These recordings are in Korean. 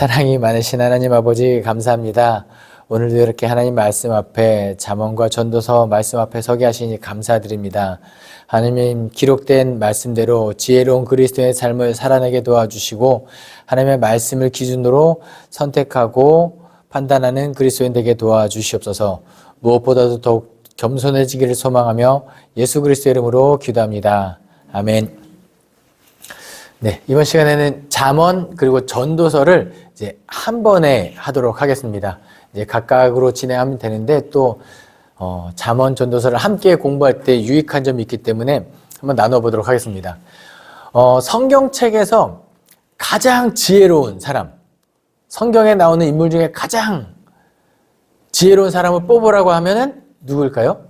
사랑이 많으신 하나님 아버지 감사합니다. 오늘도 이렇게 하나님 말씀 앞에 잠언과 전도서 말씀 앞에 서게 하시니 감사드립니다. 하나님 기록된 말씀대로 지혜로운 그리스도의 삶을 살아내게 도와주시고 하나님의 말씀을 기준으로 선택하고 판단하는 그리스도인 되게 도와주시옵소서. 무엇보다도 더욱 겸손해지기를 소망하며 예수 그리스도의 이름으로 기도합니다. 아멘. 네, 이번 시간에는 잠언 그리고 전도서를 이제 한 번에 하도록 하겠습니다. 이제 각각으로 진행하면 되는데 또 잠언 전도서를 함께 공부할 때 유익한 점이 있기 때문에 한번 나눠보도록 하겠습니다. 성경책에서 가장 지혜로운 사람, 성경에 나오는 인물 중에 가장 지혜로운 사람을 뽑으라고 하면은 누구일까요?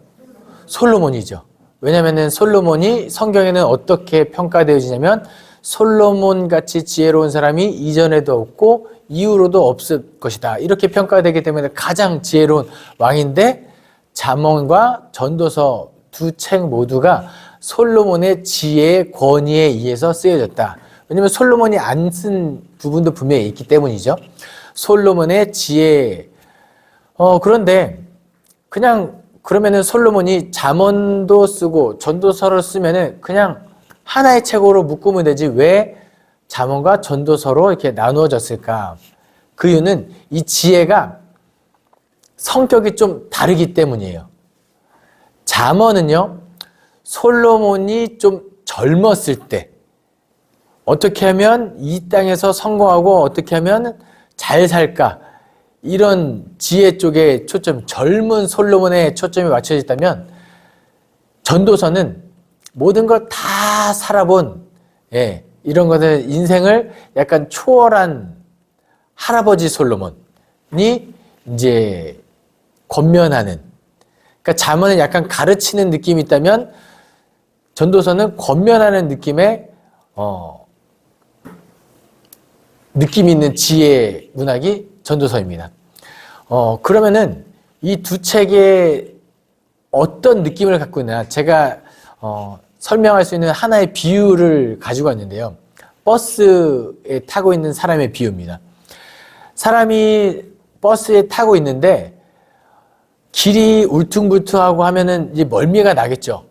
솔로몬이죠. 왜냐하면 솔로몬이 성경에는 어떻게 평가되어지냐면 솔로몬 같이 지혜로운 사람이 이전에도 없고 이후로도 없을 것이다. 이렇게 평가되기 때문에 가장 지혜로운 왕인데 잠언과 전도서 두 책 모두가 솔로몬의 지혜의 권위에 의해서 쓰여졌다. 왜냐하면 솔로몬이 안 쓴 부분도 분명히 있기 때문이죠. 솔로몬의 지혜. 그런데 그냥 그러면은 솔로몬이 잠언도 쓰고 전도서를 쓰면은 그냥 하나의 책으로 묶으면 되지 왜 잠언과 전도서로 이렇게 나누어졌을까? 그 이유는 이 지혜가 성격이 좀 다르기 때문이에요. 잠언은요, 솔로몬이 좀 젊었을 때 어떻게 하면 이 땅에서 성공하고 어떻게 하면 잘 살까? 이런 지혜 쪽에 젊은 솔로몬의 초점이 맞춰져 있다면 전도서는 모든 걸 다 살아본 이런 것을 인생을 약간 초월한 할아버지 솔로몬이 이제 권면하는, 그러니까 잠언은 약간 가르치는 느낌이 있다면 전도서는 권면하는 느낌의 느낌이 있는 지혜 문학이 전도서입니다. 그러면은 이 두 책의 어떤 느낌을 갖고 있나 제가 설명할 수 있는 하나의 비유를 가지고 왔는데요. 버스에 타고 있는 사람의 비유입니다. 사람이 버스에 타고 있는데 길이 울퉁불퉁하고 하면은 이제 멀미가 나겠죠.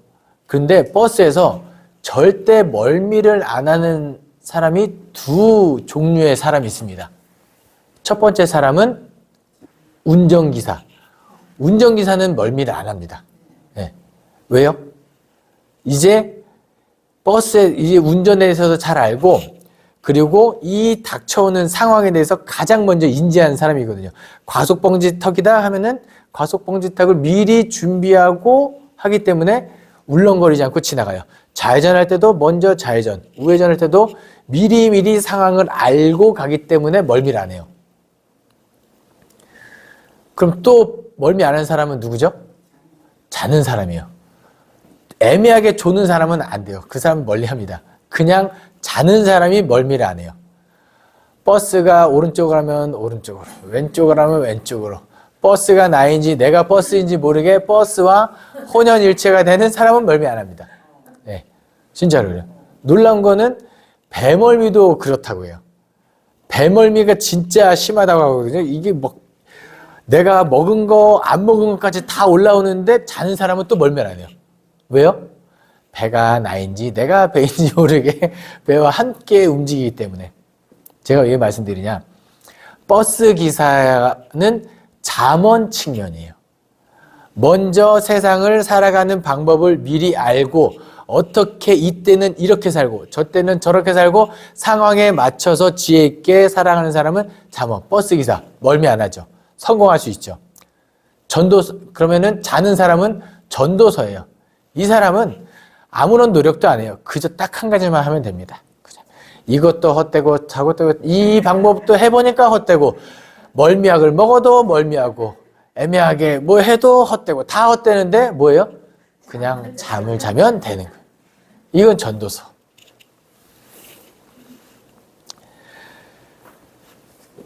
근데 버스에서 절대 멀미를 안 하는 사람이 두 종류의 사람이 있습니다. 첫 번째 사람은 운전기사. 운전기사는 멀미를 안 합니다. 왜요? 이제 버스에 이제 운전에 대해서도 잘 알고 그리고 이 닥쳐오는 상황에 대해서 가장 먼저 인지하는 사람이거든요. 과속방지턱이다 하면은 과속방지턱을 미리 준비하고 하기 때문에 울렁거리지 않고 지나가요. 좌회전할 때도 먼저 좌회전, 우회전할 때도 미리 상황을 알고 가기 때문에 멀미를 안 해요. 그럼 또 멀미 안 하는 사람은 누구죠? 자는 사람이에요. 애매하게 조는 사람은 안 돼요. 그 사람은 멀리합니다. 그냥 자는 사람이 멀미를 안 해요. 버스가 오른쪽으로 하면 오른쪽으로, 왼쪽으로 하면 왼쪽으로. 버스가 나인지 내가 버스인지 모르게 버스와 혼연일체가 되는 사람은 멀미 안 합니다. 네, 진짜로 그래요. 놀라운 거는 배멀미도 그렇다고 해요. 배멀미가 진짜 심하다고 하거든요. 이게 내가 먹은 거, 안 먹은 것까지 다 올라오는데 자는 사람은 또 멀미를 안 해요. 왜요? 배가 나인지 내가 배인지 모르게 배와 함께 움직이기 때문에. 제가 왜 말씀드리냐? 버스 기사는 잠언 측면이에요. 먼저 세상을 살아가는 방법을 미리 알고 어떻게 이때는 이렇게 살고 저 때는 저렇게 살고 상황에 맞춰서 지혜 있게 살아가는 사람은 잠언, 버스 기사, 멀미 안 하죠. 성공할 수 있죠. 전도서, 그러면은 자는 사람은 전도서예요. 이 사람은 아무런 노력도 안 해요. 그저 딱 한 가지만 하면 됩니다. 그죠? 이것도 헛되고 저것도 이 방법도 해보니까 헛되고 멀미약을 먹어도 멀미하고 애매하게 뭐 해도 헛되고 다 헛되는데 뭐예요? 그냥 잠을 자면 되는 거예요. 이건 전도서.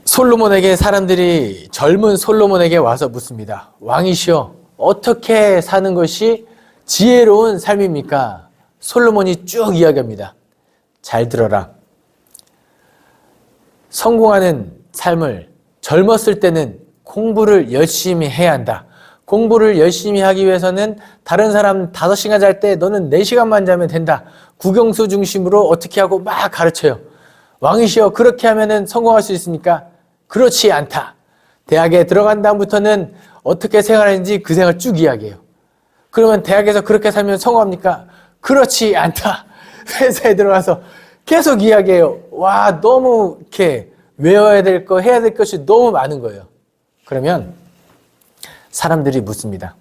솔로몬에게 사람들이 젊은 솔로몬에게 와서 묻습니다. 왕이시여, 어떻게 사는 것이 지혜로운 삶입니까? 솔로몬이 쭉 이야기합니다. 잘 들어라. 성공하는 삶을 젊었을 때는 공부를 열심히 해야 한다. 공부를 열심히 하기 위해서는 다른 사람 5시간 잘 때 너는 4시간만 자면 된다. 국영수 중심으로 어떻게 하고 막 가르쳐요. 왕이시여 그렇게 하면은 성공할 수 있으니까 그렇지 않다. 대학에 들어간 다음부터는 어떻게 생활하는지 그 생활 쭉 이야기해요. 그러면 대학에서 그렇게 살면 성공합니까? 그렇지 않다. 회사에 들어가서 계속 이야기해요. 와, 너무 이렇게 외워야 될 거, 해야 될 것이 너무 많은 거예요. 그러면 사람들이 묻습니다.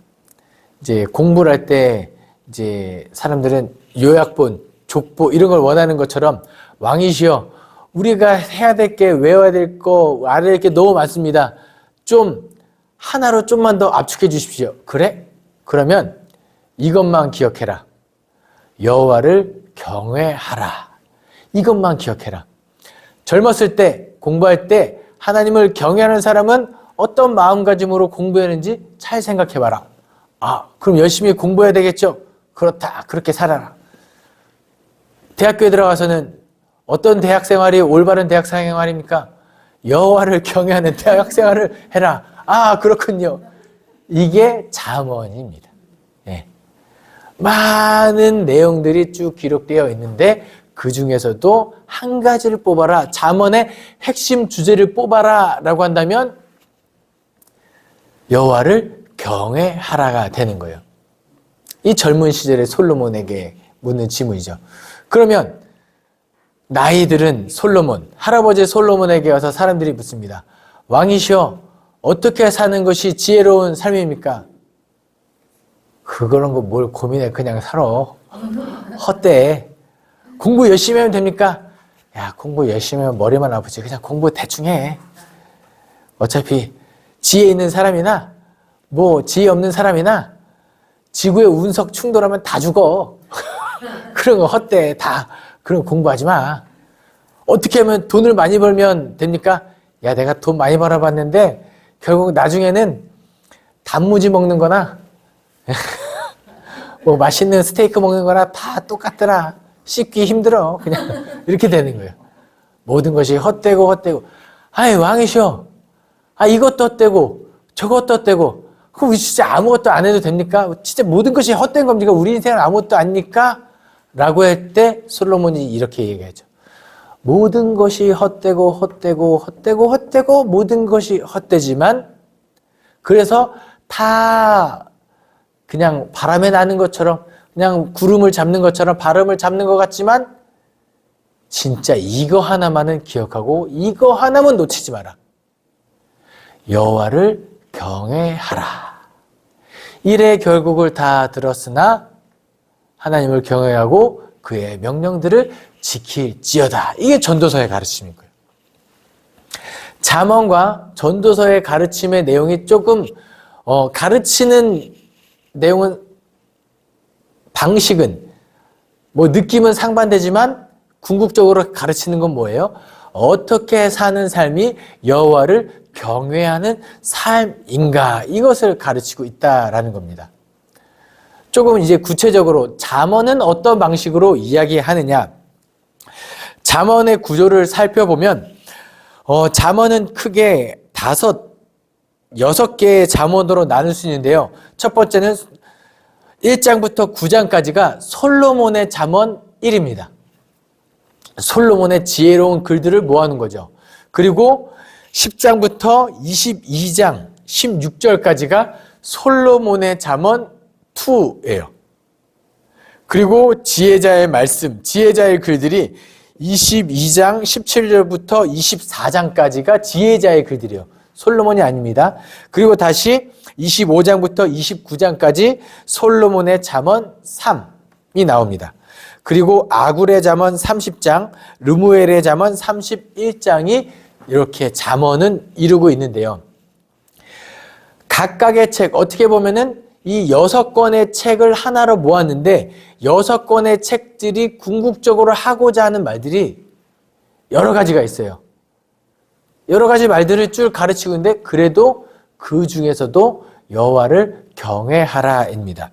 이제 공부를 할 때 이제 사람들은 요약본, 족보 이런 걸 원하는 것처럼 왕이시여 우리가 해야 될 게 외워야 될 거, 알아야 될 게 너무 많습니다. 좀 하나로 좀만 더 압축해 주십시오. 그래? 그러면 이것만 기억해라. 여호와를 경외하라. 이것만 기억해라. 젊었을 때 공부할 때 하나님을 경외하는 사람은 어떤 마음가짐으로 공부했는지 잘 생각해봐라. 아, 그럼 열심히 공부해야 되겠죠? 그렇다. 그렇게 살아라. 대학교에 들어가서는 어떤 대학 생활이 올바른 대학 생활입니까? 여호와를 경외하는 대학 생활을 해라. 아, 그렇군요. 이게 잠언입니다. 예. 많은 내용들이 쭉 기록되어 있는데 그 중에서도 한 가지를 뽑아라. 잠언의 핵심 주제를 뽑아라 라고 한다면 여호와를 경외하라가 되는 거예요. 이 젊은 시절의 솔로몬에게 묻는 질문이죠. 그러면 나이들은 솔로몬, 할아버지 솔로몬에게 와서 사람들이 묻습니다. 왕이시여 어떻게 사는 것이 지혜로운 삶입니까? 그런 거 뭘 고민해. 그냥 살아. 헛돼. 공부 열심히 하면 됩니까? 야, 공부 열심히 하면 머리만 아프지. 그냥 공부 대충 해. 어차피 지혜 있는 사람이나 뭐 지혜 없는 사람이나 지구의 운석 충돌하면 다 죽어. 그런 거 헛돼. 다. 그런 거 공부하지 마. 어떻게 하면 돈을 많이 벌면 됩니까? 야, 내가 돈 많이 벌어봤는데 결국 나중에는 단무지 먹는 거나 뭐 맛있는 스테이크 먹는 거나 다 똑같더라. 씹기 힘들어. 그냥 이렇게 되는 거예요. 모든 것이 헛되고 헛되고. 아이, 왕이시여. 아, 이것도 헛되고 저것도 헛되고. 그럼 진짜 아무것도 안 해도 됩니까? 진짜 모든 것이 헛된 겁니까? 우리 인생은 아무것도 아닙니까? 라고 할 때 솔로몬이 이렇게 얘기하죠. 모든 것이 헛되고 헛되고 헛되고 헛되고 모든 것이 헛되지만 그래서 다 그냥 바람에 나는 것처럼 그냥 구름을 잡는 것처럼 바람을 잡는 것 같지만 진짜 이거 하나만은 기억하고 이거 하나만 놓치지 마라. 여호와를 경외하라. 일의 결국을 다 들었으나 하나님을 경외하고 그의 명령들을 지킬지어다. 이게 전도서의 가르침인 거예요. 잠언과 전도서의 가르침의 내용이 조금 가르치는 내용은 방식은 뭐 느낌은 상반되지만 궁극적으로 가르치는 건 뭐예요? 어떻게 사는 삶이 여호와를 경외하는 삶인가 이것을 가르치고 있다라는 겁니다. 조금 이제 구체적으로 잠언은 어떤 방식으로 이야기하느냐? 잠언의 구조를 살펴보면 잠언은 크게 6개의 잠언으로 나눌 수 있는데요. 첫 번째는 1장부터 9장까지가 솔로몬의 잠언 1입니다. 솔로몬의 지혜로운 글들을 모아놓은 거죠. 그리고 10장부터 22장 16절까지가 솔로몬의 잠언 2예요. 그리고 지혜자의 말씀, 지혜자의 글들이 22장 17절부터 24장까지가 지혜자의 글들이에요. 솔로몬이 아닙니다. 그리고 다시 25장부터 29장까지 솔로몬의 잠언 3이 나옵니다. 그리고 아굴의 잠언 30장, 르무엘의 잠언 31장이 이렇게 잠언은 이루고 있는데요. 각각의 책, 어떻게 보면은 이 6권의 책을 하나로 모았는데 6권의 책들이 궁극적으로 하고자 하는 말들이 여러 가지가 있어요. 여러 가지 말들을 쭉 가르치고 있는데 그래도 그 중에서도 여호와를 경외하라입니다.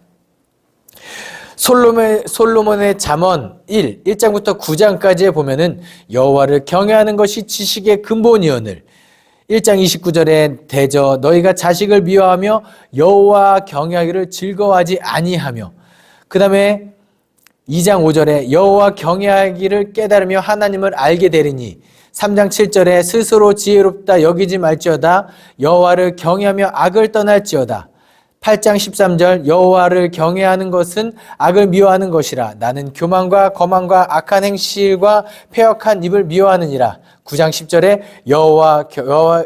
솔로몬의 잠언 1장부터 9장까지에 보면은 여호와를 경외하는 것이 지식의 근본이오늘 1장 29절에 대저 너희가 자식을 미워하며 여호와 경외하기를 즐거워하지 아니하며, 그 다음에 2장 5절에 여호와 경외하기를 깨달으며 하나님을 알게 되리니, 3장 7절에 스스로 지혜롭다 여기지 말지어다 여호와를 경외하며 악을 떠날지어다. 8장 13절 여호와를 경외하는 것은 악을 미워하는 것이라 나는 교만과 거만과 악한 행실과 패역한 입을 미워하느니라. 9장 10절에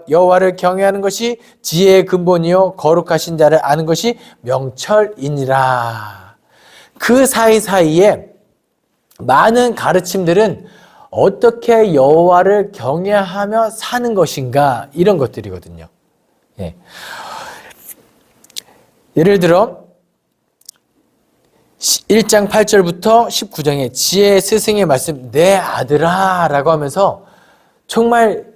여호와를 경외하는 것이 지혜의 근본이요 거룩하신 자를 아는 것이 명철이니라. 그 사이사이에 많은 가르침들은 어떻게 여호와를 경외하며 사는 것인가, 이런 것들이거든요. 예. 예를 들어 1장 8절부터 19장에 지혜의 스승의 말씀 내 아들아 라고 하면서 정말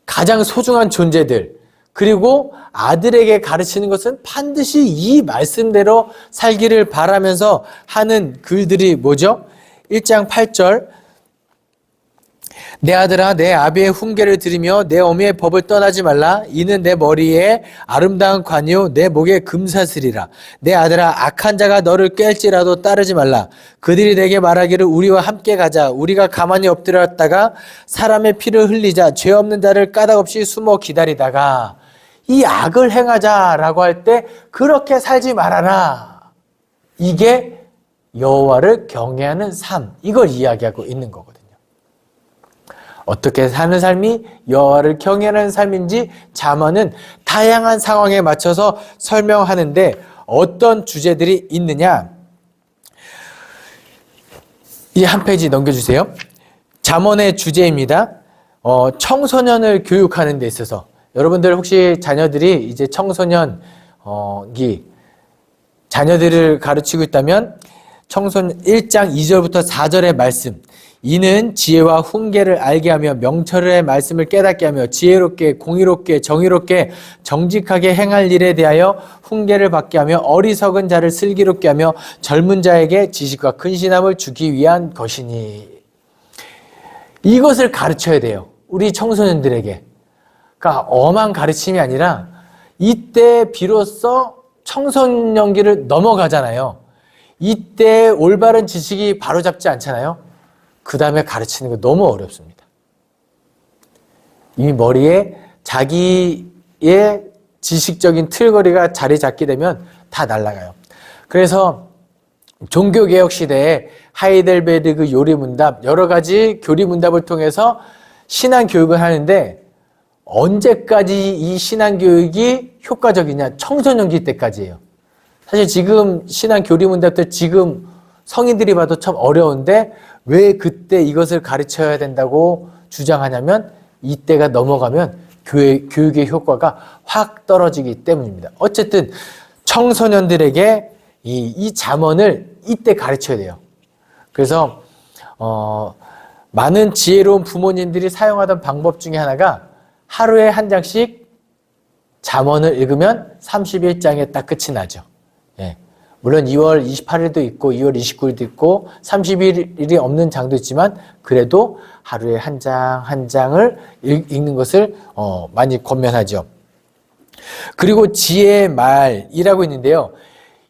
가장 소중한 존재들, 그리고 아들에게 가르치는 것은 반드시 이 말씀대로 살기를 바라면서 하는 글들이 뭐죠? 1장 8절 내 아들아 내 아비의 훈계를 들으며 내 어미의 법을 떠나지 말라. 이는 내 머리에 아름다운 관이요 내 목에 금사슬이라. 내 아들아 악한 자가 너를 깰지라도 따르지 말라. 그들이 내게 말하기를 우리와 함께 가자. 우리가 가만히 엎드렸다가 사람의 피를 흘리자. 죄 없는 자를 까닭없이 숨어 기다리다가. 이 악을 행하자라고 할 때 그렇게 살지 말아라. 이게 여호와를 경외하는 삶, 이걸 이야기하고 있는 거거든요. 어떻게 사는 삶이 여호와를 경외하는 삶인지 잠언은 다양한 상황에 맞춰서 설명하는데 어떤 주제들이 있느냐? 이 한 페이지 넘겨주세요. 잠언의 주제입니다. 청소년을 교육하는 데 있어서, 여러분들 혹시 자녀들이 이제 자녀들을 가르치고 있다면 청소년 1장 2절부터 4절의 말씀, 이는 지혜와 훈계를 알게 하며 명철의 말씀을 깨닫게 하며 지혜롭게 공의롭게 정의롭게 정직하게 행할 일에 대하여 훈계를 받게 하며 어리석은 자를 슬기롭게 하며 젊은 자에게 지식과 근신함을 주기 위한 것이니. 이것을 가르쳐야 돼요, 우리 청소년들에게. 그러니까 엄한 가르침이 아니라 이때 비로소 청소년기를 넘어가잖아요. 이때 올바른 지식이 바로잡지 않잖아요. 그 다음에 가르치는 거 너무 어렵습니다. 이미 머리에 자기의 지식적인 틀거리가 자리 잡게 되면 다 날아가요. 그래서 종교개혁 시대에 하이델베르그 요리문답, 여러 가지 교리문답을 통해서 신앙교육을 하는데 언제까지 이 신앙교육이 효과적이냐? 청소년기 때까지예요. 사실 지금 신앙교리문답들 지금 성인들이 봐도 참 어려운데 왜 그때 이것을 가르쳐야 된다고 주장하냐면 이때가 넘어가면 교육의 효과가 확 떨어지기 때문입니다. 어쨌든 청소년들에게 이 잠언을 이때 가르쳐야 돼요. 그래서 많은 지혜로운 부모님들이 사용하던 방법 중에 하나가 하루에 한 장씩 잠언을 읽으면 31장에 딱 끝이 나죠. 예. 물론 2월 28일도 있고 2월 29일도 있고 31일이 없는 장도 있지만 그래도 하루에 한 장 한 장을 읽는 것을 많이 권면하죠. 그리고 지혜의 말이라고 있는데요.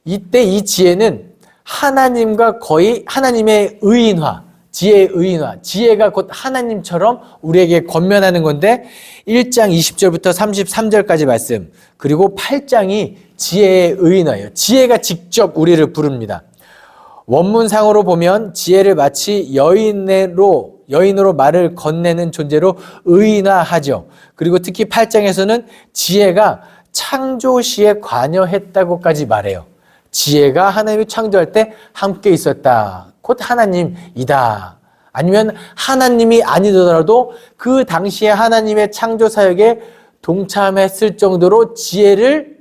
이때 이 지혜는 하나님과 거의 하나님의 의인화, 지혜의 의인화, 지혜가 곧 하나님처럼 우리에게 권면하는 건데 1장 20절부터 33절까지 말씀, 그리고 8장이 지혜의 의인화예요. 지혜가 직접 우리를 부릅니다. 원문상으로 보면 지혜를 마치 여인으로 말을 건네는 존재로 의인화하죠. 그리고 특히 8장에서는 지혜가 창조 시에 관여했다고까지 말해요. 지혜가 하나님이 창조할 때 함께 있었다. 곧 하나님이다. 아니면 하나님이 아니더라도 그 당시에 하나님의 창조 사역에 동참했을 정도로 지혜를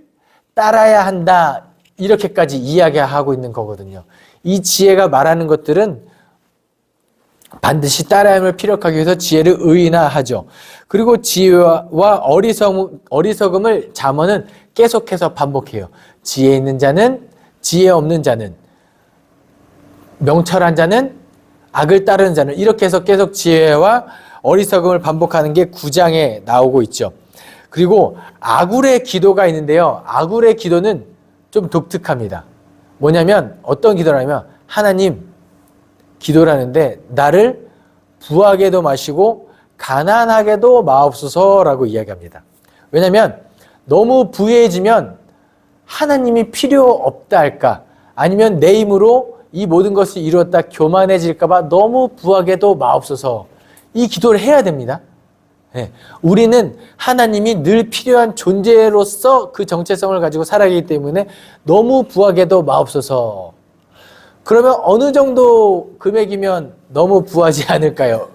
따라야 한다. 이렇게까지 이야기하고 있는 거거든요. 이 지혜가 말하는 것들은 반드시 따라함을 피력하기 위해서 지혜를 의인화하죠. 그리고 지혜와 어리석음을 잠언은 계속해서 반복해요. 지혜 있는 자는, 지혜 없는 자는, 명철한 자는, 악을 따르는 자는, 이렇게 해서 계속 지혜와 어리석음을 반복하는 게 9장에 나오고 있죠. 그리고 아굴의 기도가 있는데요. 아굴의 기도는 좀 독특합니다. 뭐냐면 어떤 기도라면 하나님 기도라는데 나를 부하게도 마시고 가난하게도 마옵소서라고 이야기합니다. 왜냐하면 너무 부유해지면 하나님이 필요 없다 할까 아니면 내 힘으로 이 모든 것을 이루었다 교만해질까 봐 너무 부하게도 마옵소서 이 기도를 해야 됩니다. 네. 우리는 하나님이 늘 필요한 존재로서 그 정체성을 가지고 살아가기 때문에 너무 부하게도 마옵소서. 그러면 어느 정도 금액이면 너무 부하지 않을까요?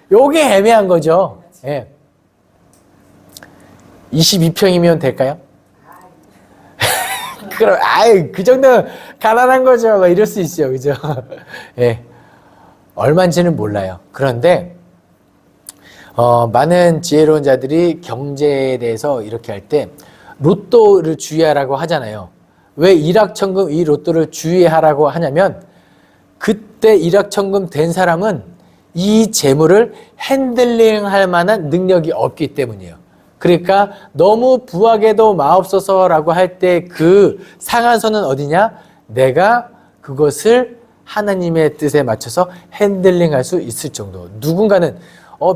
요게 애매한 거죠. 네. 22평이면 될까요? 그럼 그 정도는 가난한 거죠. 막 이럴 수 있죠. 그죠? 예. 얼마인지는 몰라요. 그런데 많은 지혜로운 자들이 경제에 대해서 이렇게 할 때 로또를 주의하라고 하잖아요. 왜 일확천금 이 로또를 주의하라고 하냐면 그때 일확천금 된 사람은 이 재물을 핸들링할 만한 능력이 없기 때문이에요. 그러니까 너무 부하게도 마옵소서라고 할 때 그 상한선은 어디냐? 내가 그것을 하나님의 뜻에 맞춰서 핸들링할 수 있을 정도. 누군가는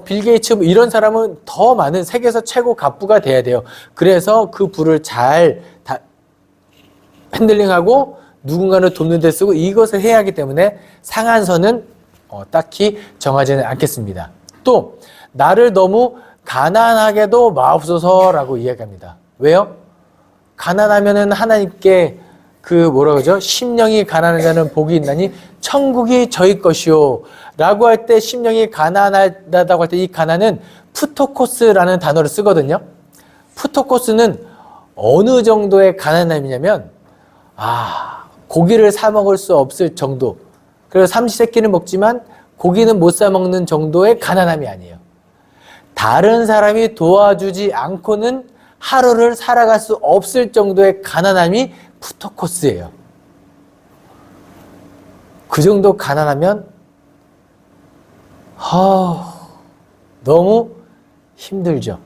빌 게이츠 이런 사람은 더 많은 세계에서 최고 갑부가 돼야 돼요. 그래서 그 부를 잘 핸들링하고 누군가를 돕는 데 쓰고 이것을 해야 하기 때문에 상한선은 딱히 정하지는 않겠습니다. 또 나를 너무 가난하게도 마옵소서라고 이야기합니다. 왜요? 가난하면은 하나님께 뭐라 그러죠? 심령이 가난한 자는 복이 있나니 천국이 저희 것이요 라고 할 때 심령이 가난하다고 할 때 이 가난은 푸토코스라는 단어를 쓰거든요. 푸토코스는 어느 정도의 가난함이냐면 고기를 사 먹을 수 없을 정도. 그래서 삼시세끼는 먹지만 고기는 못 사 먹는 정도의 가난함이 아니에요. 다른 사람이 도와주지 않고는 하루를 살아갈 수 없을 정도의 가난함이 푸토코스예요. 그 정도 가난하면 너무 힘들죠.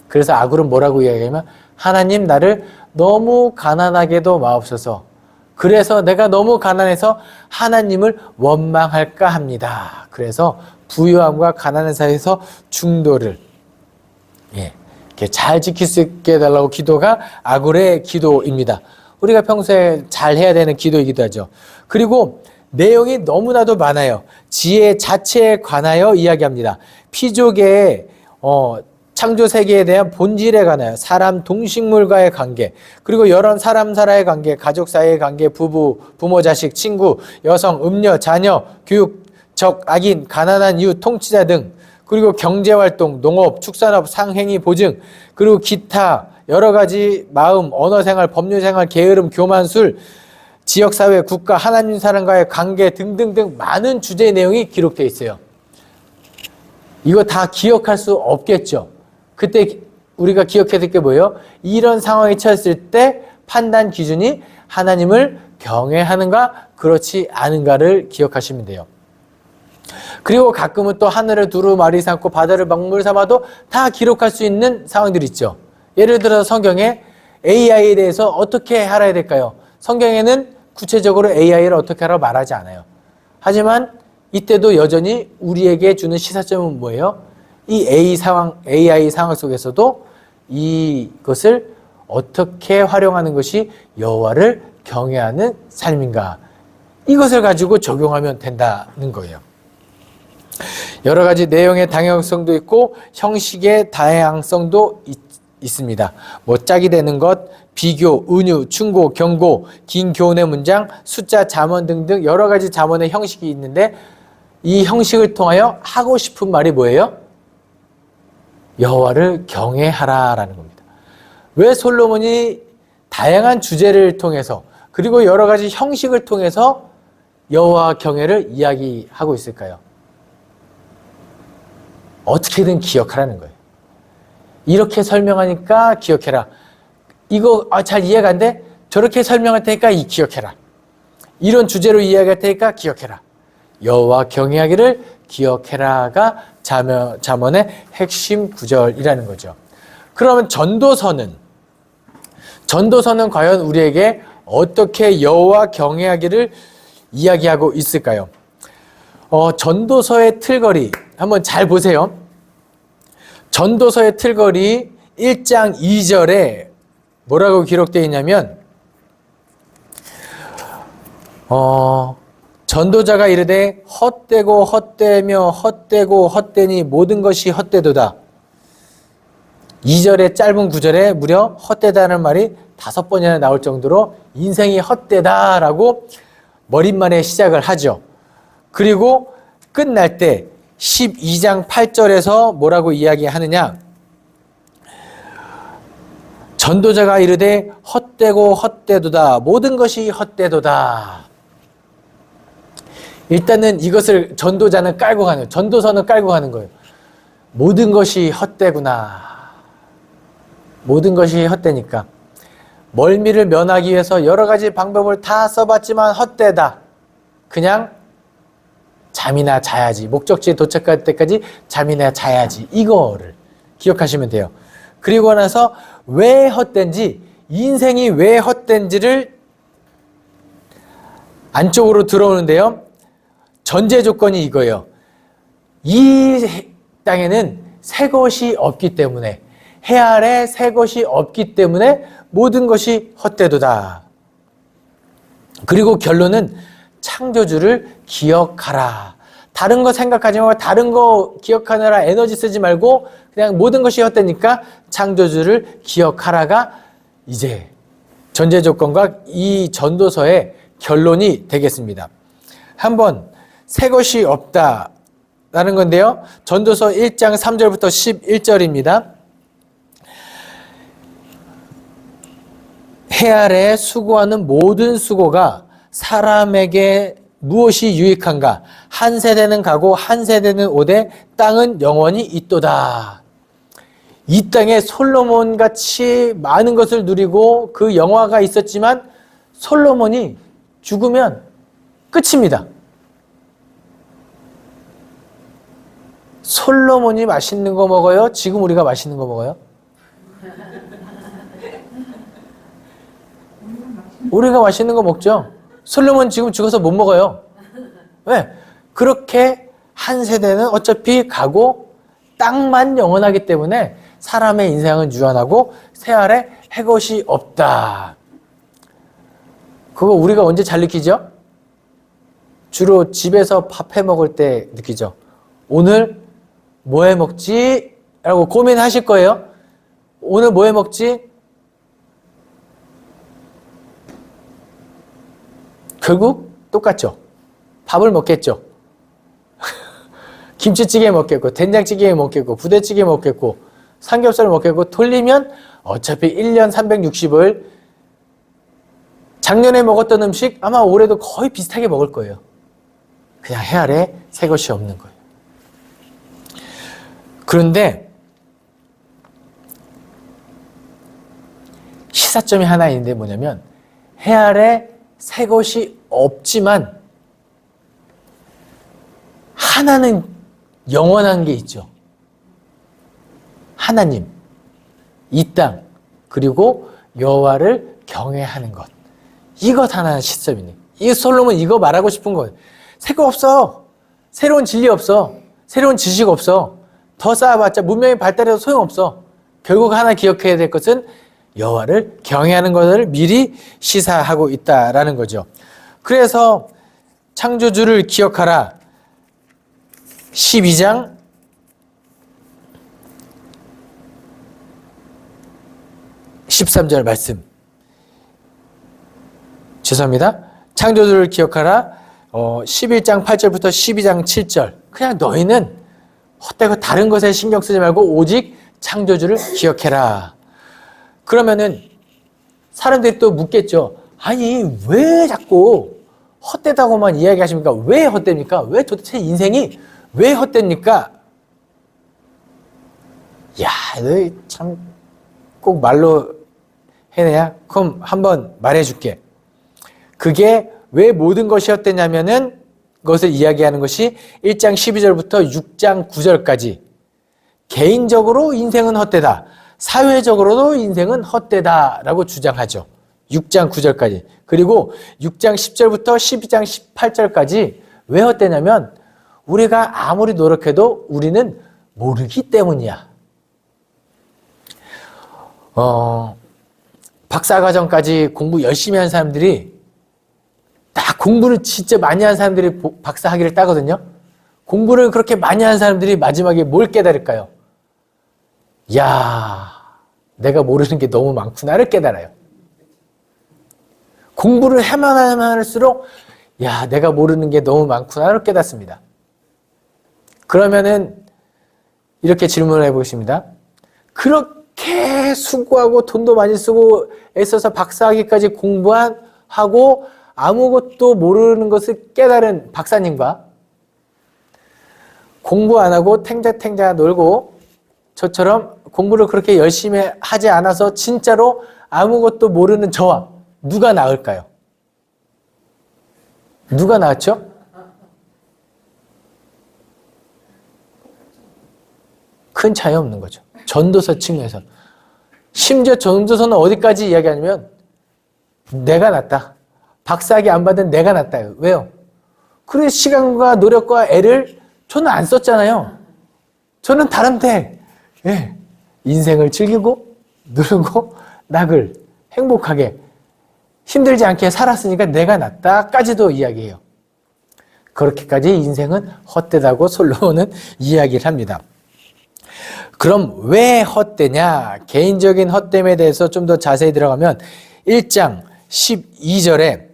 그래서 아굴은 뭐라고 이야기하냐면 하나님 나를 너무 가난하게도 마옵소서. 그래서 내가 너무 가난해서 하나님을 원망할까 합니다. 그래서 부유함과 가난한 사이에서 중도를 이렇게 잘 지킬 수 있게 해달라고 기도가 아굴의 기도입니다. 우리가 평소에 잘 해야 되는 기도이기도 하죠. 그리고 내용이 너무나도 많아요. 지혜 자체에 관하여 이야기합니다. 피조계의 창조 세계에 대한 본질에 관하여 사람 동식물과의 관계, 그리고 여러 사람 사이의 관계, 가족 사이의 관계, 부부, 부모, 자식, 친구, 여성, 음녀, 자녀, 교육, 적, 악인, 가난한 이웃, 통치자 등, 그리고 경제활동, 농업, 축산업, 상행위, 보증, 그리고 기타 여러 가지 마음, 언어생활, 법률생활, 게으름, 교만, 술, 지역사회, 국가, 하나님 사람과의 관계 등등등 많은 주제의 내용이 기록되어 있어요. 이거 다 기억할 수 없겠죠. 그때 우리가 기억해야 될 게 뭐예요? 이런 상황에 처했을 때 판단 기준이 하나님을 경외하는가 그렇지 않은가를 기억하시면 돼요. 그리고 가끔은 또 하늘을 두루 마리 삼고 바다를 먹물 삼아도 다 기록할 수 있는 상황들이 있죠. 예를 들어서 성경에 AI에 대해서 어떻게 알아야 될까요? 성경에는 구체적으로 AI를 어떻게 하라고 말하지 않아요. 하지만 이때도 여전히 우리에게 주는 시사점은 뭐예요? 이 AI 상황 속에서도 이것을 어떻게 활용하는 것이 여호와를 경외하는 삶인가? 이것을 가지고 적용하면 된다는 거예요. 여러 가지 내용의 다양성도 있고 형식의 다양성도 있습니다. 짝이 되는 것, 비교, 은유, 충고, 경고, 긴 교훈의 문장, 숫자, 잠언 등등 여러 가지 잠언의 형식이 있는데 이 형식을 통하여 하고 싶은 말이 뭐예요? 여호와를 경외하라라는 겁니다. 왜 솔로몬이 다양한 주제를 통해서 그리고 여러 가지 형식을 통해서 여호와 경외를 이야기하고 있을까요? 어떻게든 기억하라는 거예요. 이렇게 설명하니까 기억해라. 이거 잘 이해가 안 돼? 저렇게 설명할 테니까 기억해라. 이런 주제로 이야기할 테니까 기억해라. 여호와 경외하기를 기억해라가 잠언의 핵심 구절이라는 거죠. 그러면 전도서는 과연 우리에게 어떻게 여호와 경외하기를 이야기하고 있을까요? 전도서의 틀거리 한번 잘 보세요. 전도서의 틀거리 1장 2절에 뭐라고 기록되어 있냐면 전도자가 이르되 헛되고 헛되며 헛되고 헛되니 모든 것이 헛되도다. 2절의 짧은 구절에 무려 헛되다는 말이 5번이나 나올 정도로 인생이 헛되다라고 머릿말에 시작을 하죠. 그리고 끝날 때 12장 8절에서 뭐라고 이야기하느냐? 전도자가 이르되 헛되고 헛되도다. 모든 것이 헛되도다. 일단은 이것을 전도자는 깔고 가는 거예요. 전도서는 깔고 가는 거예요. 모든 것이 헛되구나. 모든 것이 헛되니까. 멀미를 면하기 위해서 여러 가지 방법을 다 써봤지만 헛되다. 그냥 잠이나 자야지. 목적지에 도착할 때까지 잠이나 자야지. 이거를 기억하시면 돼요. 그리고 나서 왜 헛된지, 인생이 왜 헛된지를 안쪽으로 들어오는데요. 전제 조건이 이거예요. 이 땅에는 새 것이 없기 때문에, 해 아래 새 것이 없기 때문에 모든 것이 헛되도다. 그리고 결론은 창조주를 기억하라. 다른 거 생각하지 말고 다른 거 기억하느라 에너지 쓰지 말고 그냥 모든 것이 헛되니까 창조주를 기억하라가 이제 전제 조건과 이 전도서의 결론이 되겠습니다. 한번 새 것이 없다라는 건데요. 전도서 1장 3절부터 11절입니다. 해 아래 수고하는 모든 수고가 사람에게 무엇이 유익한가? 한 세대는 가고 한 세대는 오되 땅은 영원히 있도다. 이 땅에 솔로몬같이 많은 것을 누리고 그 영화가 있었지만 솔로몬이 죽으면 끝입니다. 솔로몬이 맛있는 거 먹어요? 지금 우리가 맛있는 거 먹어요? 우리가 맛있는 거 먹죠? 솔로몬 지금 죽어서 못 먹어요. 왜? 그렇게 한 세대는 어차피 가고 땅만 영원하기 때문에 사람의 인생은 유한하고 새 아래 해 것이 없다. 그거 우리가 언제 잘 느끼죠? 주로 집에서 밥 해 먹을 때 느끼죠. 오늘 뭐 해 먹지? 라고 고민하실 거예요. 오늘 뭐 해 먹지? 결국 똑같죠. 밥을 먹겠죠. 김치찌개 먹겠고 된장찌개 먹겠고 부대찌개 먹겠고 삼겹살 먹겠고 돌리면 어차피 1년 360을 작년에 먹었던 음식 아마 올해도 거의 비슷하게 먹을 거예요. 그냥 해 아래 새 것이 없는 거예요. 그런데 시사점이 하나 있는데 뭐냐면 해 아래 새 것이 없지만 하나는 영원한 게 있죠. 하나님, 이 땅, 그리고 여호와를 경외하는 것. 이것 하나는 시점이네. 이 솔로몬 이거 말하고 싶은 거예요. 새 거 없어. 새로운 진리 없어. 새로운 지식 없어. 더 쌓아봤자 문명이 발달해도 소용없어. 결국 하나 기억해야 될 것은 여호와를 경외하는 것을 미리 시사하고 있다라는 거죠. 그래서 창조주를 기억하라. 12장 13절 말씀. 죄송합니다. 창조주를 기억하라. 11장 8절부터 12장 7절. 그냥 너희는 헛되고 다른 것에 신경 쓰지 말고 오직 창조주를 기억해라. 그러면은 사람들이 또 묻겠죠. 아니 왜 자꾸 헛되다고만 이야기하십니까? 왜 헛됩니까? 왜 도대체 인생이 왜 헛됩니까? 야, 너 참 꼭 말로 해내야? 그럼 한번 말해줄게. 그게 왜 모든 것이 헛되냐면은 그것을 이야기하는 것이 1장 12절부터 6장 9절까지 개인적으로 인생은 헛되다. 사회적으로도 인생은 헛되다라고 주장하죠. 6장 9절까지. 그리고 6장 10절부터 12장 18절까지 왜 헛되냐면 우리가 아무리 노력해도 우리는 모르기 때문이야. 박사과정까지 공부 열심히 한 사람들이 딱 공부를 진짜 많이 한 사람들이 박사 학위를 따거든요. 공부를 그렇게 많이 한 사람들이 마지막에 뭘 깨달을까요? 야, 내가 모르는 게 너무 많구나를 깨달아요. 공부를 하면 할수록 야, 내가 모르는 게 너무 많구나를 깨닫습니다. 그러면은 이렇게 질문을 해보겠습니다. 그렇게 수고하고 돈도 많이 쓰고 애써서 박사학위까지 공부하고 아무것도 모르는 것을 깨달은 박사님과 공부 안 하고 탱자탱자 놀고 저처럼 공부를 그렇게 열심히 하지 않아서 진짜로 아무것도 모르는 저와 누가 나을까요? 누가 나았죠? 큰 차이 없는 거죠. 전도서 측면에서. 심지어 전도서는 어디까지 이야기하냐면 내가 낫다. 박사학위 안 받은 내가 낫다. 왜요? 그래 시간과 노력과 애를 저는 안 썼잖아요. 저는 다른데 인생을 즐기고 누르고 낙을 행복하게 힘들지 않게 살았으니까 내가 낫다까지도 이야기해요. 그렇게까지 인생은 헛되다고 솔로몬은 이야기를 합니다. 그럼 왜 헛되냐? 개인적인 헛됨에 대해서 좀 더 자세히 들어가면 1장 12절에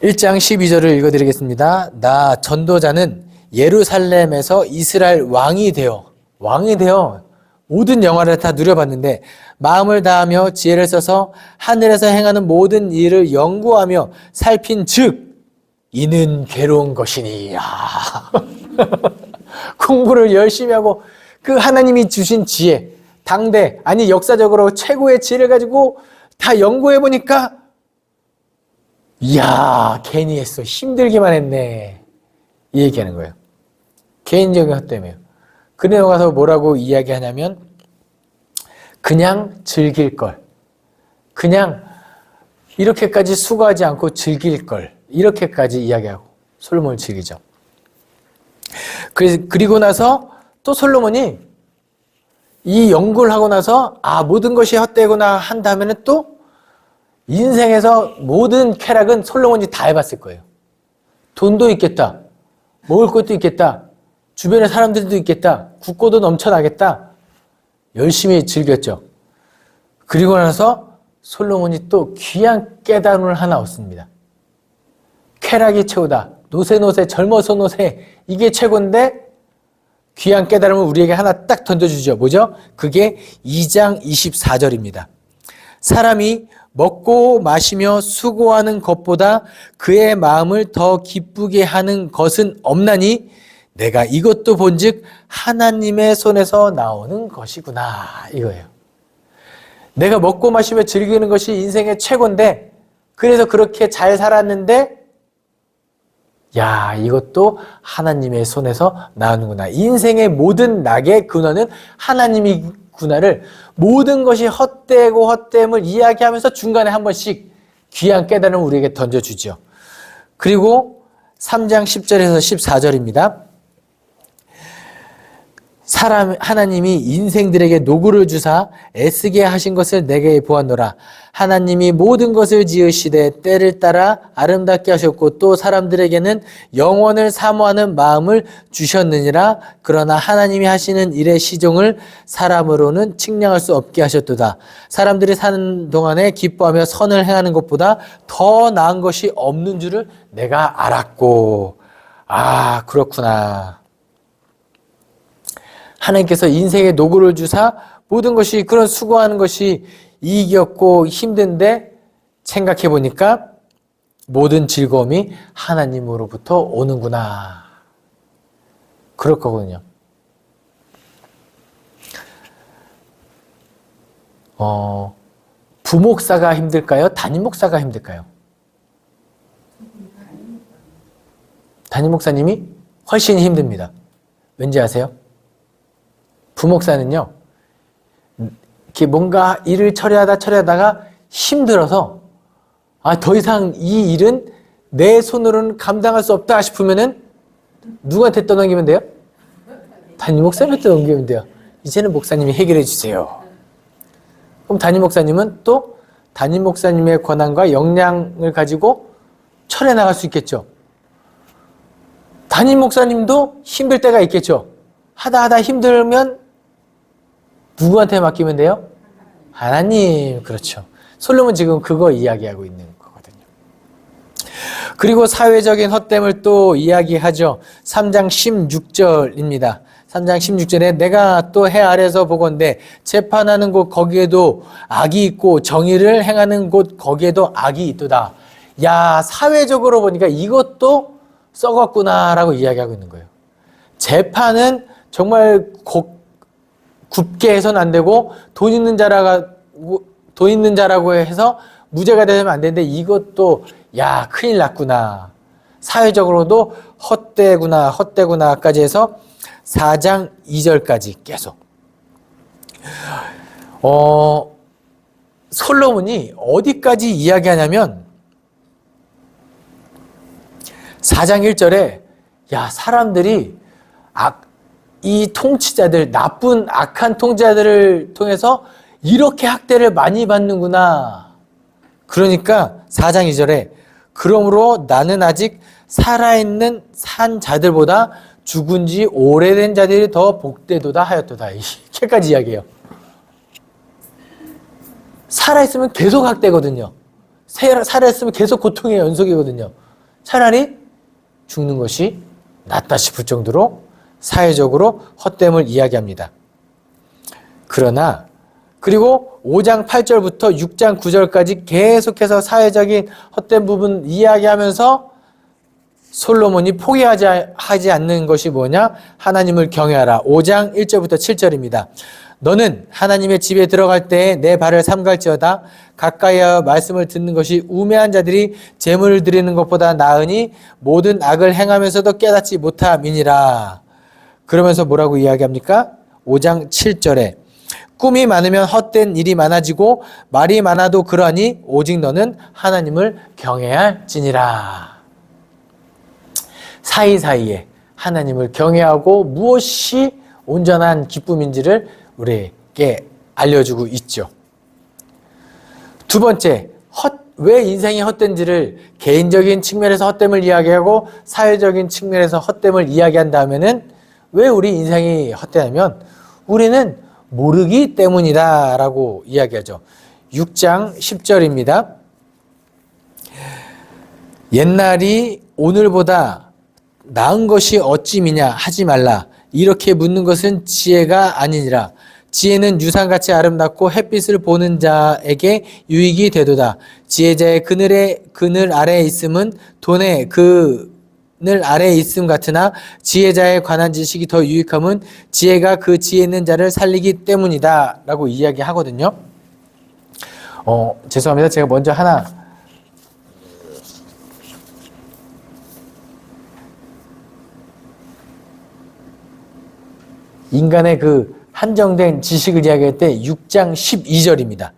1장 12절을 읽어드리겠습니다. 나 전도자는 예루살렘에서 이스라엘 왕이 되어 모든 영화를 다 누려봤는데 마음을 다하며 지혜를 써서 하늘에서 행하는 모든 일을 연구하며 살핀 즉 이는 괴로운 것이니. 공부를 열심히 하고 그 하나님이 주신 지혜, 당대 아니 역사적으로 최고의 지혜를 가지고 다 연구해 보니까 이야 괜히 했어. 힘들기만 했네. 이 얘기하는 거예요. 개인적인 헛됨이에요. 그래 가서 뭐라고 이야기하냐면 그냥 즐길 걸. 그냥 이렇게까지 수고하지 않고 즐길 걸. 이렇게까지 이야기하고 솔로몬을 즐기죠. 그리고 나서 또 솔로몬이 이 연구를 하고 나서 모든 것이 헛되구나 한 다음에는 또 인생에서 모든 쾌락은 솔로몬이 다 해봤을 거예요. 돈도 있겠다. 먹을 것도 있겠다. 주변에 사람들도 있겠다. 국고도 넘쳐나겠다. 열심히 즐겼죠. 그리고 나서 솔로몬이 또 귀한 깨달음을 하나 얻습니다. 쾌락이 최고다. 노세 젊어서 노세 이게 최고인데 귀한 깨달음을 우리에게 하나 딱 던져주죠. 뭐죠? 그게 2장 24절입니다. 사람이 먹고 마시며 수고하는 것보다 그의 마음을 더 기쁘게 하는 것은 없나니 내가 이것도 본즉 하나님의 손에서 나오는 것이구나 이거예요. 내가 먹고 마시며 즐기는 것이 인생의 최고인데 그래서 그렇게 잘 살았는데 야 이것도 하나님의 손에서 나오는구나. 인생의 모든 낙의 근원은 하나님이구나를 모든 것이 헛되고 헛됨을 이야기하면서 중간에 한 번씩 귀한 깨달음을 우리에게 던져주죠. 그리고 3장 10절에서 14절입니다. 하나님이 인생들에게 노고를 주사 애쓰게 하신 것을 내게 보았노라. 하나님이 모든 것을 지으시되 때를 따라 아름답게 하셨고 또 사람들에게는 영원을 사모하는 마음을 주셨느니라. 그러나 하나님이 하시는 일의 시종을 사람으로는 측량할 수 없게 하셨도다. 사람들이 사는 동안에 기뻐하며 선을 행하는 것보다 더 나은 것이 없는 줄을 내가 알았고. 그렇구나. 하나님께서 인생에 노고를 주사 모든 것이 그런 수고하는 것이 이익이었고 힘든데 생각해 보니까 모든 즐거움이 하나님으로부터 오는구나. 그럴 거거든요. 부목사가 힘들까요? 담임 목사가 힘들까요? 담임 목사님이 훨씬 힘듭니다. 왠지 아세요? 부목사는요, 이렇게 뭔가 일을 처리하다가 힘들어서, 더 이상 이 일은 내 손으로는 감당할 수 없다 싶으면은 누구한테 떠넘기면 돼요? 담임 목사님한테 넘기면 돼요. 이제는 목사님이 해결해 주세요. 그럼 담임 목사님은 또 담임 목사님의 권한과 역량을 가지고 철회 나갈 수 있겠죠. 담임 목사님도 힘들 때가 있겠죠. 하다 힘들면 누구한테 맡기면 돼요? 하나님. 그렇죠. 솔로몬 지금 그거 이야기하고 있는 거거든요. 그리고 사회적인 헛됨을 또 이야기하죠. 3장 16절입니다. 3장 16절에 내가 또 해 아래서 보건대 재판하는 곳 거기에도 악이 있고 정의를 행하는 곳 거기에도 악이 있도다. 야, 사회적으로 보니까 이것도 썩었구나라고 이야기하고 있는 거예요. 재판은 정말 굽게 해서는 안 되고 돈 있는 자라고 해서 무죄가 되면 안 되는데 이것도 야, 큰일 났구나. 사회적으로도 헛되구나까지 해서 4장 2절까지 계속. 솔로몬이 어디까지 이야기하냐면 4장 1절에 야, 사람들이 이 통치자들, 나쁜 악한 통치자들을 통해서 이렇게 학대를 많이 받는구나. 그러니까 4장 2절에 그러므로 나는 아직 살아있는 산 자들보다 죽은 지 오래된 자들이 더 복되도다 하였도다. 이렇게까지 이야기해요. 살아있으면 계속 학대거든요. 살아있으면 계속 고통의 연속이거든요. 차라리 죽는 것이 낫다 싶을 정도로 사회적으로 헛됨을 이야기합니다. 그러나 그리고 5장 8절부터 6장 9절까지 계속해서 사회적인 헛된 부분 이야기하면서 솔로몬이 포기하지 않는 것이 뭐냐? 하나님을 경외하라. 5장 1절부터 7절입니다. 너는 하나님의 집에 들어갈 때에 내 발을 삼갈지어다. 가까이하여 말씀을 듣는 것이 우매한 자들이 제물을 드리는 것보다 나으니 모든 악을 행하면서도 깨닫지 못함이니라. 그러면서 뭐라고 이야기합니까? 5장 7절에 꿈이 많으면 헛된 일이 많아지고 말이 많아도 그러하니 오직 너는 하나님을 경외할지니라. 사이사이에 하나님을 경외하고 무엇이 온전한 기쁨인지를 우리에게 알려주고 있죠. 두 번째, 왜 인생이 헛된지를 개인적인 측면에서 헛됨을 이야기하고 사회적인 측면에서 헛됨을 이야기한 다음에는 왜 우리 인생이 헛되냐면 우리는 모르기 때문이다 라고 이야기하죠. 6장 10절입니다. 옛날이 오늘보다 나은 것이 어찌미냐 하지 말라. 이렇게 묻는 것은 지혜가 아니니라. 지혜는 유산같이 아름답고 햇빛을 보는 자에게 유익이 되도다. 지혜자의 그늘 아래에 있음은 돈의 그늘 아래에 있음 같으나 지혜자에 관한 지식이 더 유익함은 지혜가 그 지혜 있는 자를 살리기 때문이다 라고 이야기하거든요. 죄송합니다. 제가 먼저 하나 인간의 그 한정된 지식을 이야기할 때 6장 12절입니다.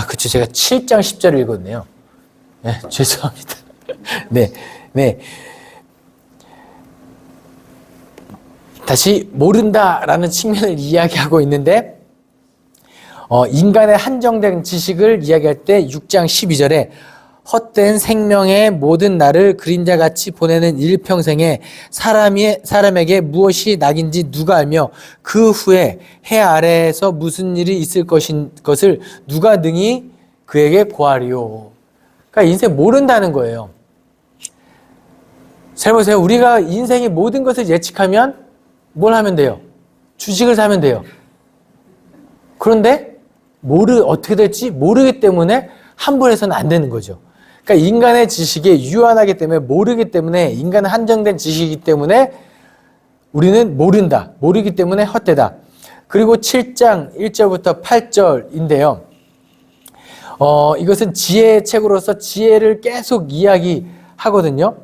그쵸. 제가 7장 10절을 읽었네요. 네, 죄송합니다. 네. 다시 모른다라는 측면을 이야기하고 있는데, 인간의 한정된 지식을 이야기할 때 6장 12절에 헛된 생명의 모든 날을 그림자같이 보내는 일평생에 사람에게 무엇이 낙인지 누가 알며 그 후에 해 아래에서 무슨 일이 있을 것을 누가 능히 그에게 고하리요. 그러니까 인생 모른다는 거예요. 잘 보세요. 우리가 인생의 모든 것을 예측하면 뭘 하면 돼요? 주식을 사면 돼요. 그런데 어떻게 될지 모르기 때문에 함부로 해서는 안 되는 거죠. 그러니까 인간의 지식이 유한하기 때문에, 모르기 때문에, 인간은 한정된 지식이기 때문에 우리는 모른다. 모르기 때문에 헛되다. 그리고 7장 1절부터 8절인데요. 이것은 지혜의 책으로서 지혜를 계속 이야기하거든요.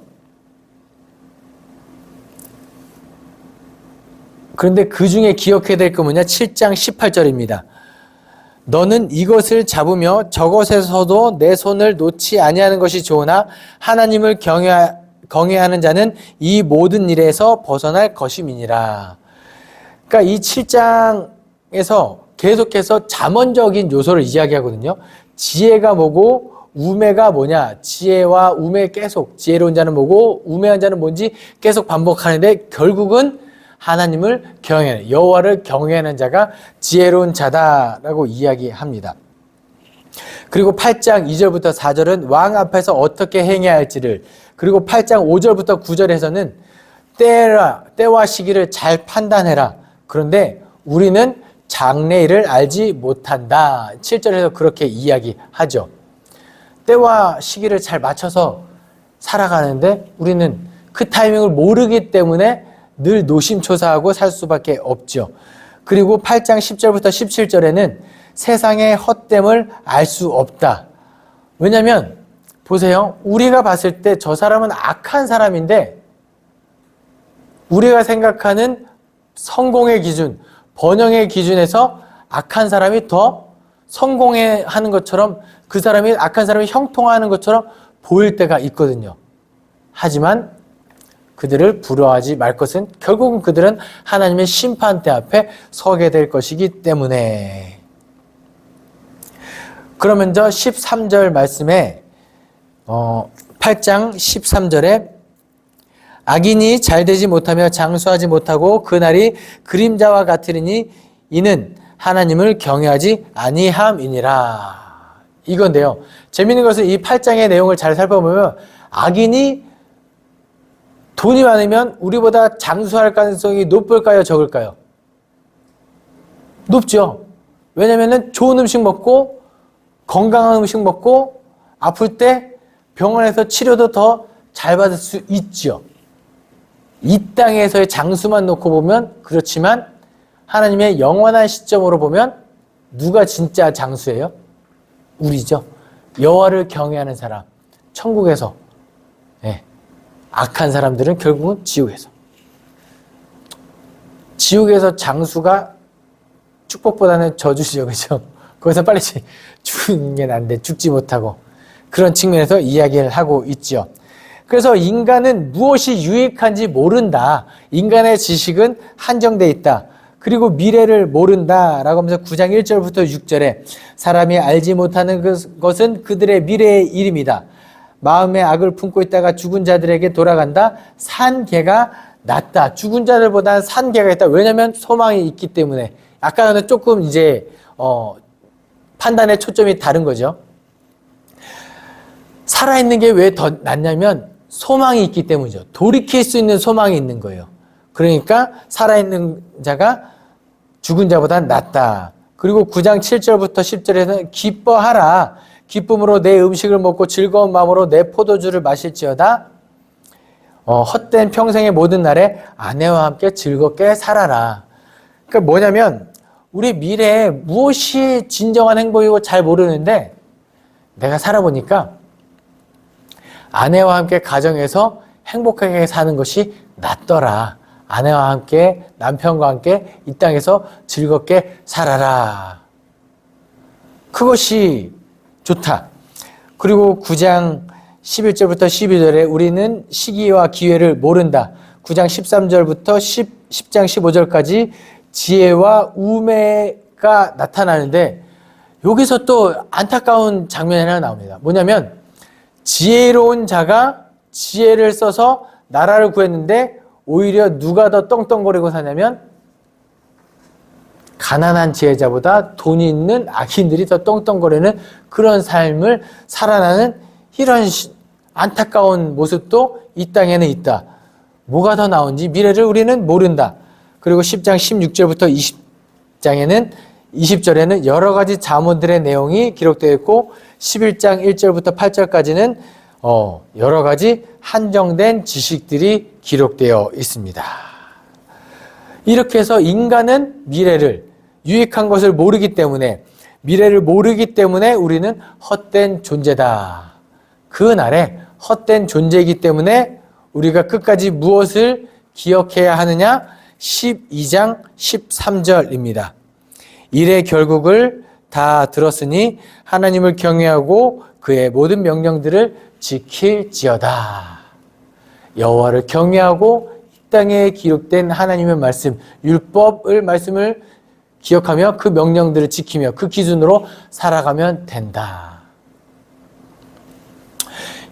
그런데 그 중에 기억해야 될 거 뭐냐? 7장 18절입니다. 너는 이것을 잡으며 저것에서도 내 손을 놓지 아니하는 것이 좋으나 하나님을 경외하는 자는 이 모든 일에서 벗어날 것임이니라. 그러니까 이 7장에서 계속해서 잠언적인 요소를 이야기하거든요. 지혜가 뭐고 우매가 뭐냐, 지혜와 우매 계속, 지혜로운 자는 뭐고 우매한 자는 뭔지 계속 반복하는데 결국은 하나님을 경외하는, 여호와를 경외하는 자가 지혜로운 자다라고 이야기합니다. 그리고 8장 2절부터 4절은 왕 앞에서 어떻게 행해야 할지를, 그리고 8장 5절부터 9절에서는 때와 시기를 잘 판단해라. 그런데 우리는 장래일을 알지 못한다. 7절에서 그렇게 이야기하죠. 때와 시기를 잘 맞춰서 살아가는데 우리는 그 타이밍을 모르기 때문에 늘 노심초사하고 살 수밖에 없죠. 그리고 8장 10절부터 17절에는 세상의 헛됨을 알 수 없다. 왜냐하면 보세요. 우리가 봤을 때 저 사람은 악한 사람인데 우리가 생각하는 성공의 기준, 번영의 기준에서 악한 사람이 더 성공하는 것처럼, 그 사람이 악한 사람이 형통하는 것처럼 보일 때가 있거든요. 하지만 그들을 부러워하지 말 것은 결국은 그들은 하나님의 심판대 앞에 서게 될 것이기 때문에. 그러면 저 13절 말씀에 8장 13절에 악인이 잘되지 못하며 장수하지 못하고 그날이 그림자와 같으리니 이는 하나님을 경외하지 아니함이니라. 이건데요. 재미있는 것은 이 8장의 내용을 잘 살펴보면 악인이 돈이 많으면 우리보다 장수할 가능성이 높을까요? 적을까요? 높죠. 왜냐하면 좋은 음식 먹고 건강한 음식 먹고 아플 때 병원에서 치료도 더 잘 받을 수 있죠. 이 땅에서의 장수만 놓고 보면 그렇지만 하나님의 영원한 시점으로 보면 누가 진짜 장수예요? 우리죠. 여호와를 경외하는 사람, 천국에서. 네. 악한 사람들은 결국은 지옥에서. 지옥에서 장수가 축복보다는 저주죠. 그죠? 거기서 빨리 죽는 게 난데 죽지 못하고. 그런 측면에서 이야기를 하고 있죠. 그래서 인간은 무엇이 유익한지 모른다. 인간의 지식은 한정되어 있다. 그리고 미래를 모른다라고 하면서 9장 1절부터 6절에 사람이 알지 못하는 것은 그들의 미래의 일입니다. 마음에 악을 품고 있다가 죽은 자들에게 돌아간다. 산 개가 낫다. 죽은 자들보다는 산 개가 있다. 왜냐하면 소망이 있기 때문에. 아까는 조금 이제 판단의 초점이 다른 거죠. 살아있는 게 왜 더 낫냐면 소망이 있기 때문이죠. 돌이킬 수 있는 소망이 있는 거예요. 그러니까 살아있는 자가 죽은 자보다 낫다. 그리고 9장 7절부터 10절에는 기뻐하라. 기쁨으로 내 음식을 먹고 즐거운 마음으로 내 포도주를 마실지어다. 헛된 평생의 모든 날에 아내와 함께 즐겁게 살아라. 그러니까 뭐냐면 우리 미래에 무엇이 진정한 행복이고 잘 모르는데 내가 살아보니까 아내와 함께 가정에서 행복하게 사는 것이 낫더라. 아내와 함께, 남편과 함께 이 땅에서 즐겁게 살아라. 그것이 좋다. 그리고 9장 11절부터 12절에 우리는 시기와 기회를 모른다. 9장 13절부터 10장 15절까지 지혜와 우매가 나타나는데 여기서 또 안타까운 장면이 하나 나옵니다. 뭐냐면 지혜로운 자가 지혜를 써서 나라를 구했는데 오히려 누가 더 떵떵거리고 사냐면 가난한 지혜자보다 돈이 있는 악인들이 더 떵떵거리는 그런 삶을 살아나는 이런 안타까운 모습도 이 땅에는 있다. 뭐가 더 나은지 미래를 우리는 모른다. 그리고 10장 16절부터 20장에는 20절에는 여러 가지 잠언들의 내용이 기록되어 있고 11장 1절부터 8절까지는 여러 가지 한정된 지식들이 기록되어 있습니다. 이렇게 해서 인간은 미래를 유익한 것을 모르기 때문에 미래를 모르기 때문에 우리는 헛된 존재다. 그날에 헛된 존재이기 때문에 우리가 끝까지 무엇을 기억해야 하느냐? 12장 13절입니다. 일의 결국을 다 들었으니 하나님을 경외하고 그의 모든 명령들을 지킬지어다. 여호와를 경외하고 이 땅에 기록된 하나님의 말씀, 율법을 말씀을 기억하며 그 명령들을 지키며 그 기준으로 살아가면 된다.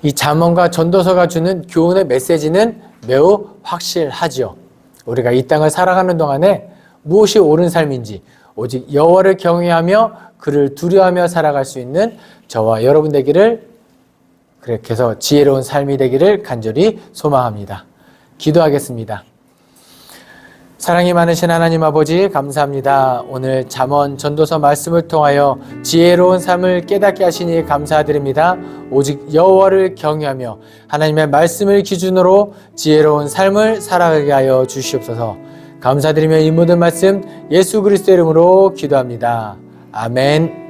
이 잠언과 전도서가 주는 교훈의 메시지는 매우 확실하죠. 우리가 이 땅을 살아가는 동안에 무엇이 옳은 삶인지 오직 여호와를 경외하며 그를 두려워하며 살아갈 수 있는 저와 여러분 되기를, 그렇게 해서 지혜로운 삶이 되기를 간절히 소망합니다. 기도하겠습니다. 사랑이 많으신 하나님 아버지, 감사합니다. 오늘 잠언 전도서 말씀을 통하여 지혜로운 삶을 깨닫게 하시니 감사드립니다. 오직 여호와를 경외하며 하나님의 말씀을 기준으로 지혜로운 삶을 살아가게 하여 주시옵소서. 감사드리며 이 모든 말씀 예수 그리스도의 이름으로 기도합니다. 아멘.